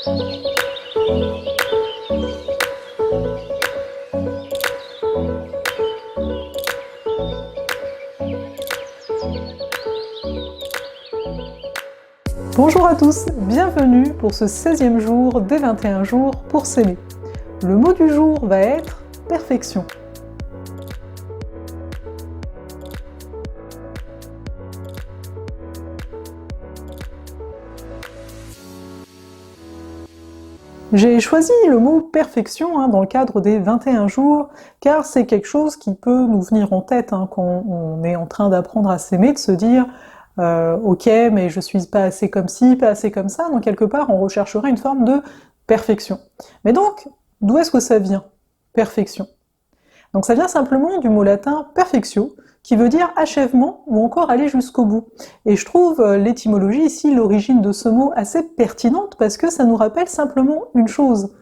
Bonjour à tous, bienvenue pour ce 16e jour des 21 jours pour s'aimer. Le mot du jour va être perfection. J'ai choisi le mot perfection dans le cadre des 21 jours, car c'est quelque chose qui peut nous venir en tête quand on est en train d'apprendre à s'aimer, de se dire ok, mais je suis pas assez comme ci, pas assez comme ça, donc quelque part on rechercherait une forme de perfection. Mais donc, d'où est-ce que ça vient, perfection? Donc ça vient simplement du mot latin perfectio, qui veut dire achèvement ou encore aller jusqu'au bout. Et je trouve l'étymologie ici, l'origine de ce mot, assez pertinente parce que ça nous rappelle simplement une chose,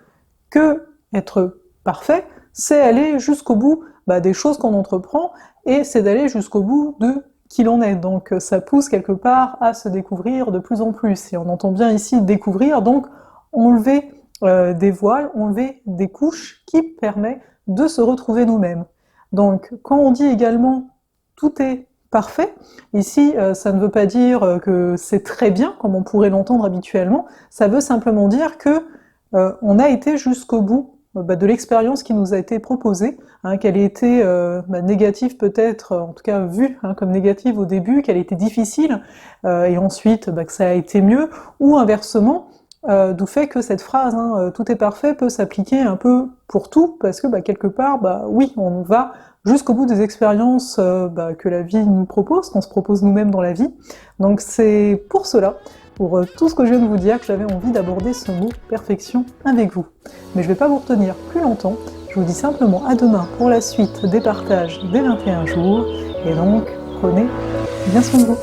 que être parfait, c'est aller jusqu'au bout des choses qu'on entreprend et c'est d'aller jusqu'au bout de qui l'on est. Donc ça pousse quelque part à se découvrir de plus en plus. Et on entend bien ici découvrir, donc enlever des voiles, enlever des couches qui permet de se retrouver nous-mêmes. Donc quand on dit également tout est parfait, ici ça ne veut pas dire que c'est très bien comme on pourrait l'entendre habituellement, ça veut simplement dire que on a été jusqu'au bout de l'expérience qui nous a été proposée, qu'elle ait été négative peut-être, en tout cas vue comme négative au début, qu'elle ait été difficile, et ensuite que ça a été mieux, ou inversement, d'où fait que cette phrase tout est parfait peut s'appliquer un peu pour tout, parce que quelque part, oui, on va jusqu'au bout des expériences que la vie nous propose, qu'on se propose nous-mêmes dans la vie. Donc c'est pour cela, pour tout ce que je viens de vous dire, que j'avais envie d'aborder ce mot perfection avec vous. Mais je ne vais pas vous retenir plus longtemps, je vous dis simplement à demain pour la suite des partages des 21 jours, et donc prenez bien soin de vous.